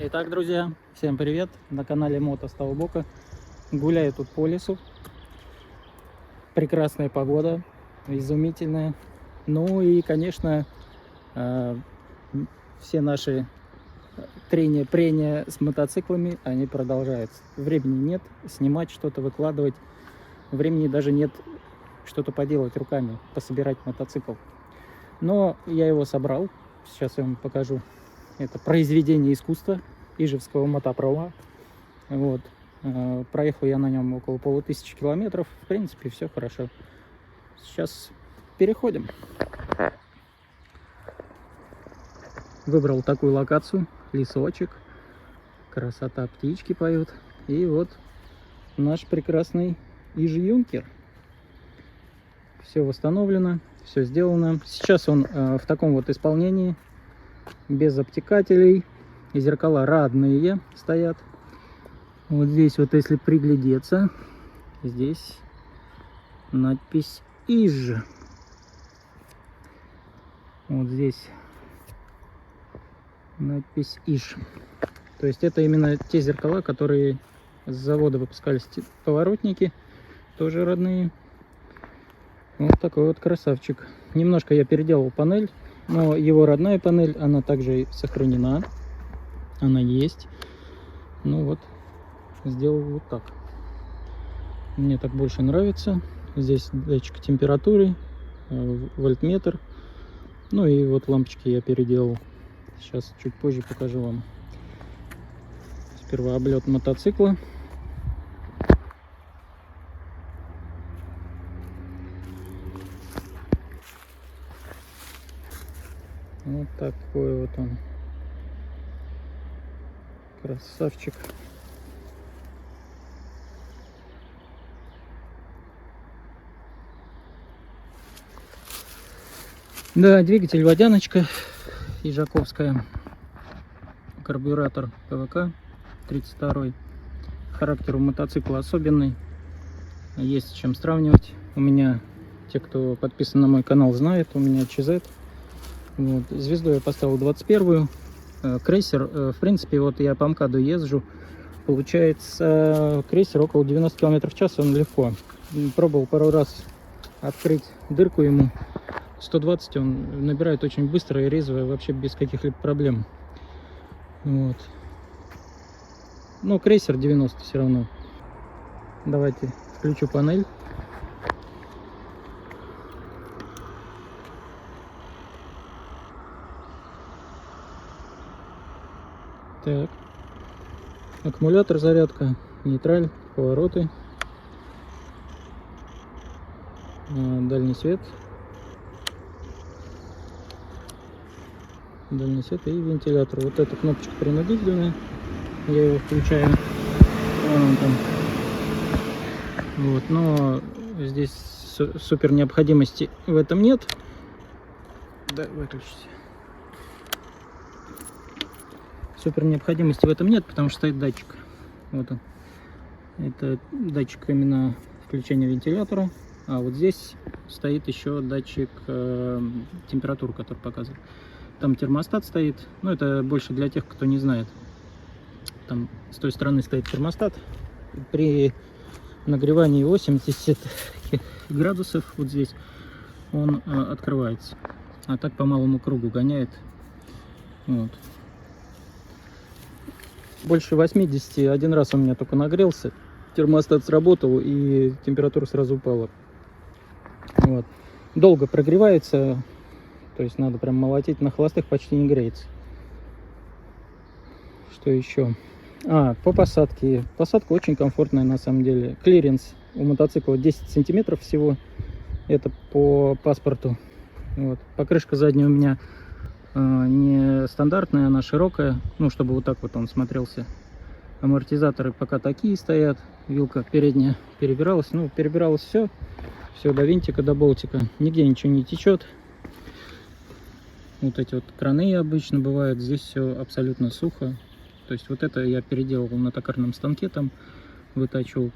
Итак, друзья, всем привет! На канале Мото с того бока. Гуляю тут по лесу. Прекрасная погода, изумительная. Ну и, конечно, все наши прения с мотоциклами, они продолжаются. Времени нет снимать что-то, выкладывать. Времени даже нет что-то поделать руками, пособирать мотоцикл. Но я его собрал. Сейчас я вам покажу. Это произведение искусства ижевского мотопрома. Вот. Проехал я на нем около 1500 километров. В принципе, все хорошо. Сейчас переходим. Выбрал такую локацию. Лесочек. Красота, птички поют. И вот наш прекрасный Иж-Юнкер. Все восстановлено, все сделано. Сейчас он в таком вот исполнении. Без обтекателей. И зеркала родные стоят. Вот здесь вот, если приглядеться, здесь надпись ИЖ. Вот здесь надпись ИЖ. То есть это именно те зеркала, которые с завода выпускались, поворотники, тоже родные. Вот такой вот красавчик. Немножко я переделал панель, но его родная панель, она также сохранена. Она есть. Ну вот, сделал вот так. Мне так больше нравится. Здесь датчик температуры, вольтметр. Ну и вот лампочки я переделал. Сейчас чуть позже покажу вам. Сперва облет мотоцикла. Вот такой вот он. Красавчик. Да, двигатель водяночка ижаковская. Карбюратор ПВК 32. Характер у мотоцикла особенный. Есть с чем сравнивать. У меня, те, кто подписан на мой канал, знают, у меня ЧЗ. Вот. Звезду я поставил 21-ю. Крейсер, в принципе, вот я по МКАДу езжу. Получается, крейсер около 90 км в час, он легко. Пробовал пару раз открыть дырку ему. 120 он набирает очень быстро и резво, вообще без каких-либо проблем. Вот. Но крейсер 90 все равно. Давайте включу панель. Так. Аккумулятор, зарядка, нейтраль, повороты, дальний свет. Дальний свет и вентилятор. Вот эта кнопочка принудительная. Я его включаю. Вон он там. Вот, но здесь супер необходимости в этом нет. Да, выключите. Супер необходимости в этом нет, потому что стоит датчик. Вот он. Это датчик именно включения вентилятора. А вот здесь стоит еще датчик температуры, который показывает. Там термостат стоит. Ну, это больше для тех, кто не знает. Там с той стороны стоит термостат. При нагревании 80 градусов вот здесь он открывается. А так по малому кругу гоняет. Вот. Больше 80. Один раз у меня только нагрелся. Термостат сработал и температура сразу упала. Вот. Долго прогревается. То есть надо прям молотить, на холостых почти не греется. Что еще? По посадке. Посадка очень комфортная на самом деле. Клиренс у мотоцикла 10 сантиметров всего. Это по паспорту. Вот. Покрышка задняя у меня не стандартная, она широкая. Ну, чтобы вот так вот он смотрелся. Амортизаторы пока такие стоят. Вилка передняя перебиралась. Ну, перебиралось все. Все до винтика, до болтика. Нигде ничего не течет. Вот эти вот краны обычно бывают. Здесь все абсолютно сухо. То есть вот это я переделал на токарном станке, там вытачивал,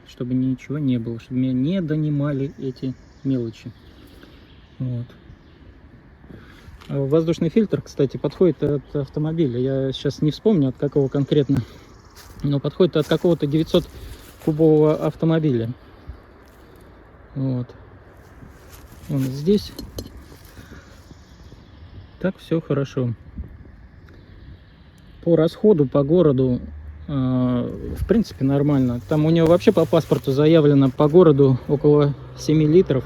чтобы ничего не было, чтобы меня не донимали эти мелочи. Вот. Воздушный фильтр, кстати, подходит от автомобиля. Я сейчас не вспомню, от какого конкретно, но подходит от какого-то 900-кубового автомобиля. Вот. Вон здесь. Так, все хорошо. По расходу, по городу, в принципе, нормально. Там у него вообще по паспорту заявлено по городу около 7 литров.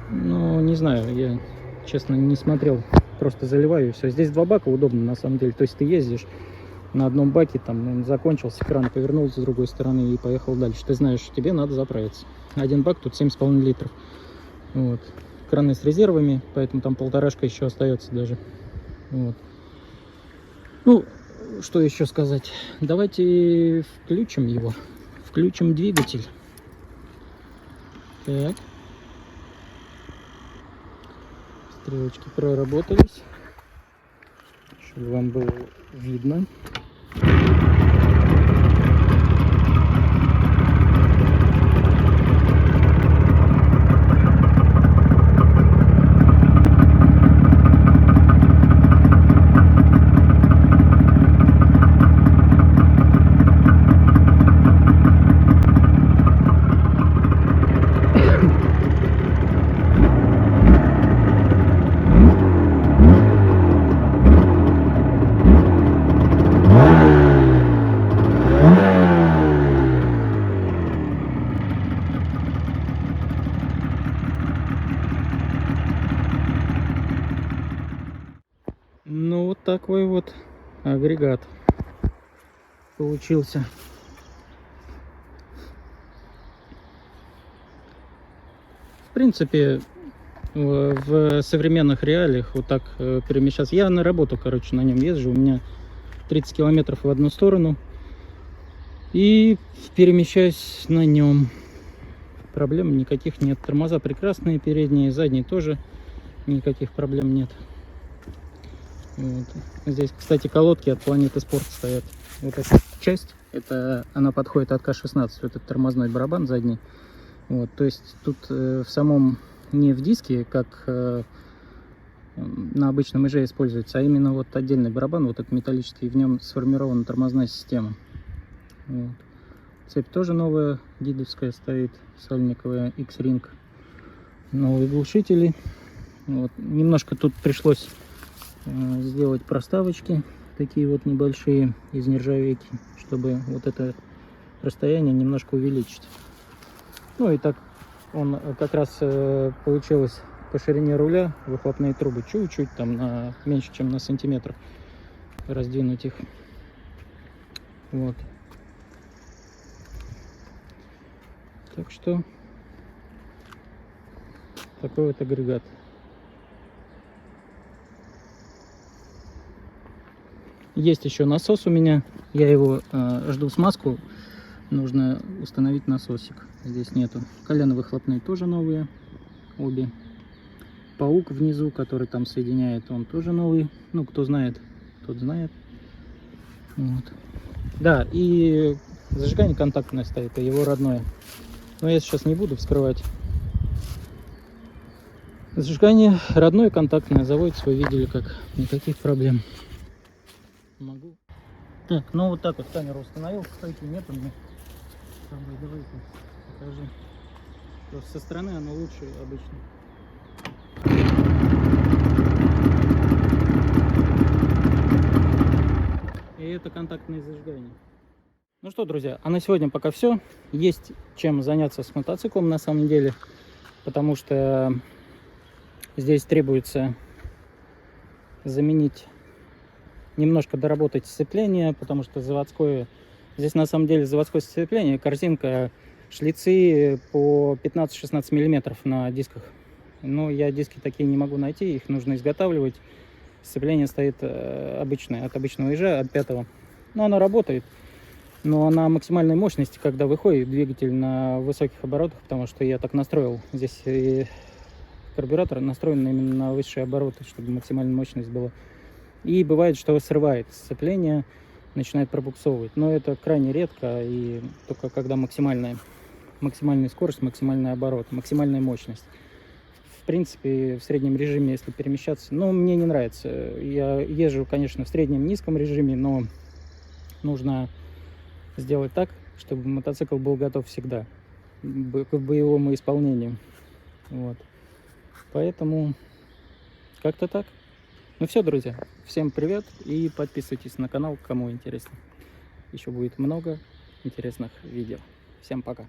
Но не знаю, я, честно, не смотрел. Просто заливаю и все. Здесь 2 бака, удобно на самом деле. То есть ты ездишь на одном баке, там он закончился, кран повернулся с другой стороны и поехал дальше. Ты знаешь, тебе надо заправиться. Один бак тут 7,5 литров. Вот. Краны с резервами, поэтому там полторашка еще остается даже. Вот. Ну, что еще сказать? Давайте включим его. Включим двигатель. Так. Стрелочки проработались, чтобы вам было видно. Ну, вот такой вот агрегат получился. В принципе, в современных реалиях вот так перемещаться. Я на работу, короче, на нем езжу. У меня 30 километров в одну сторону. И перемещаюсь на нем. Проблем никаких нет. Тормоза прекрасные, передние, задние тоже. Никаких проблем нет. Вот. Здесь, кстати, колодки от Планеты Спорт стоят. Вот эта часть, это она подходит от К-16, вот этот тормозной барабан задний. Вот, то есть тут в самом, не в диске, как на обычном ИЖ используется, а именно вот отдельный барабан, вот этот металлический, в нем сформирована тормозная система. Вот. Цепь тоже новая, дидовская стоит, сальниковая, X-Ring. Новые глушители. Вот. Немножко тут пришлось сделать проставочки, такие вот небольшие, из нержавейки, чтобы вот это расстояние немножко увеличить. Ну и так он как раз получилось по ширине руля, выхлопные трубы чуть-чуть, там меньше, чем на сантиметр раздвинуть их. Вот. Так что такой вот агрегат. Есть еще насос у меня, я его жду смазку, нужно установить насосик, здесь нету. Колено-выхлопные тоже новые, обе. Паук внизу, который там соединяет, он тоже новый, ну кто знает, тот знает. Вот. Да, и зажигание контактное стоит, а его родное, но я сейчас не буду вскрывать. Зажигание родное контактное, заводится, вы видели как, никаких проблем. Могу. Так, ну вот так вот камеру установил, стойки нет у меня. Давай покажи. Просто со стороны она лучше обычно. И это контактное зажигание. Ну что, друзья, а на сегодня пока все. Есть чем заняться с мотоциклом на самом деле, потому что здесь требуется заменить, немножко доработать сцепление, потому что заводское, здесь на самом деле заводское сцепление, корзинка, шлицы по 15-16 миллиметров на дисках. Но я диски такие не могу найти, их нужно изготавливать. Сцепление стоит обычное, от обычного ежа, от 5-го. Но оно работает, но на максимальной мощности, когда выходит двигатель на высоких оборотах, потому что я так настроил. Здесь и карбюратор настроен именно на высшие обороты, чтобы максимальная мощность была. И бывает, что срывает сцепление, начинает пробуксовывать. Но это крайне редко, и только когда максимальная скорость, максимальный оборот, максимальная мощность. В принципе, в среднем режиме, если перемещаться, но мне не нравится. Я езжу, конечно, в среднем низком режиме, но нужно сделать так, чтобы мотоцикл был готов всегда к боевому исполнению. Вот. Поэтому как-то так. Ну все, друзья, всем привет и подписывайтесь на канал, кому интересно. Еще будет много интересных видео. Всем пока.